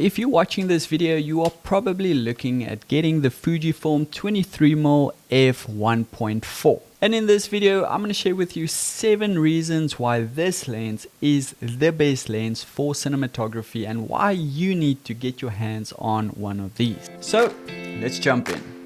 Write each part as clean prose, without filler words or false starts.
If you're watching this video, you are probably looking at getting the Fujifilm 23mm f1.4. And in this video, I'm going to share with you 7 reasons why this lens is the best lens for cinematography and why you need to get your hands on one of these. So let's jump in.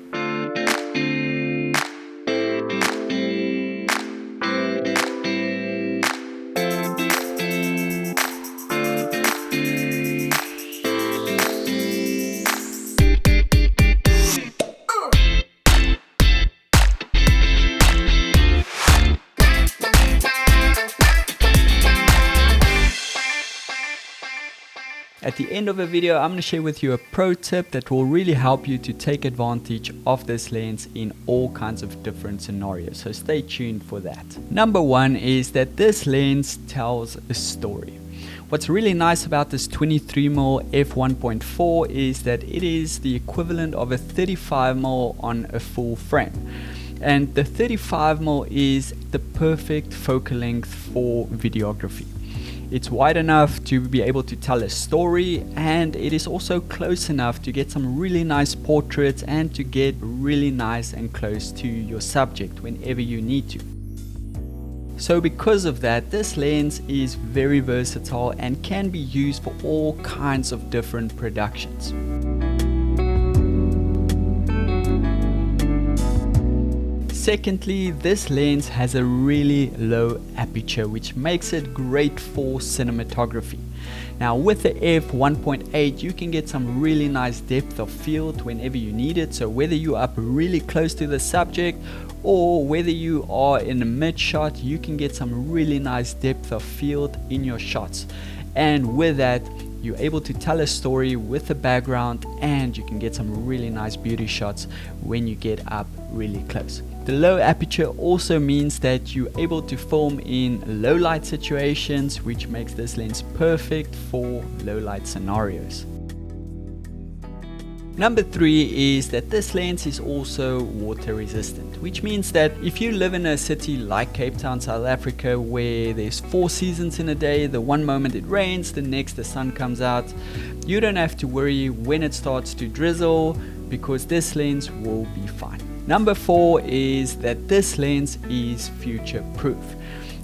At the end of the video, I'm going to share with you a pro tip that will really help you to take advantage of this lens in all kinds of different scenarios. So stay tuned for that. Number 1 is that this lens tells a story. What's really nice about this 23mm f1.4 is that it is the equivalent of a 35mm on a full frame. And the 35mm is the perfect focal length for videography. It's wide enough to be able to tell a story, and it is also close enough to get some really nice portraits and to get really nice and close to your subject whenever you need to. So because of that, this lens is very versatile and can be used for all kinds of different productions. Secondly, this lens has a really low aperture, which makes it great for cinematography. Now with the f1.8, you can get some really nice depth of field whenever you need it. So whether you're up really close to the subject or whether you are in a mid shot, you can get some really nice depth of field in your shots. And with that, you're able to tell a story with the background, and you can get some really nice beauty shots when you get up really close. The low aperture also means that you're able to film in low light situations, which makes this lens perfect for low light scenarios. Number 3 is that this lens is also water resistant, which means that if you live in a city like Cape Town, South Africa, where there's 4 seasons in a day, the one moment it rains, the next the sun comes out, you don't have to worry when it starts to drizzle, because this lens will be fine. Number 4 is that this lens is future proof.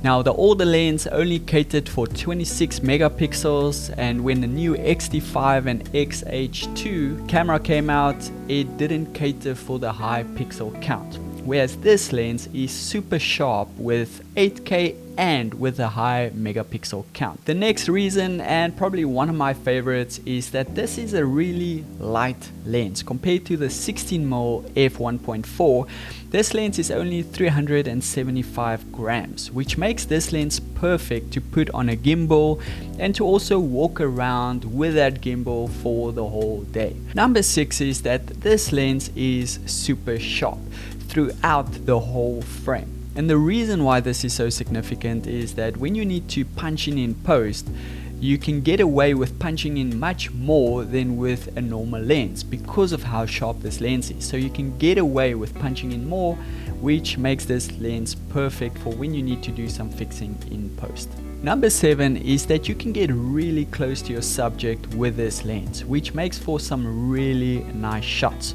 Now the older lens only catered for 26 megapixels, and when the new XT5 and XH2 camera came out, it didn't cater for the high pixel count. Whereas this lens is super sharp with 8K and with a high megapixel count. The next reason, and probably one of my favorites, is that this is a really light lens compared to the 16mm f1.4. This lens is only 375 grams, which makes this lens perfect to put on a gimbal and to also walk around with that gimbal for the whole day. Number 6 is that this lens is super sharp throughout the whole frame. And the reason why this is so significant is that when you need to punch in post, you can get away with punching in much more than with a normal lens because of how sharp this lens is. So you can get away with punching in more, which makes this lens perfect for when you need to do some fixing in post. Number 7 is that you can get really close to your subject with this lens, which makes for some really nice shots.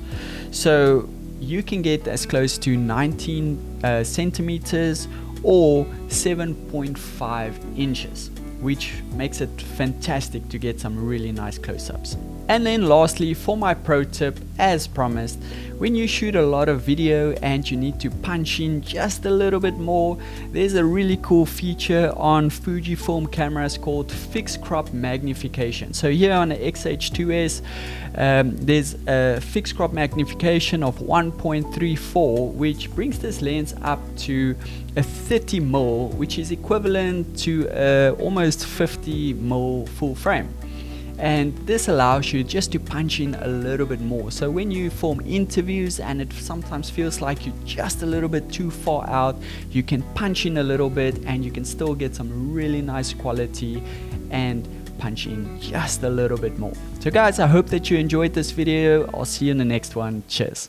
So you can get as close to 19 centimeters or 7.5 inches, which makes it fantastic to get some really nice close-ups. And then lastly, for my pro tip, as promised, when you shoot a lot of video and you need to punch in just a little bit more, there's a really cool feature on Fujifilm cameras called fixed crop magnification. So here on the XH2S, there's a fixed crop magnification of 1.34, which brings this lens up to a 30mm, which is equivalent to almost 50mm full frame. And this allows you just to punch in a little bit more. So when you film interviews and it sometimes feels like you're just a little bit too far out, you can punch in a little bit and you can still get some really nice quality and punch in just a little bit more. So guys, I hope that you enjoyed this video. I'll see you in the next one. Cheers.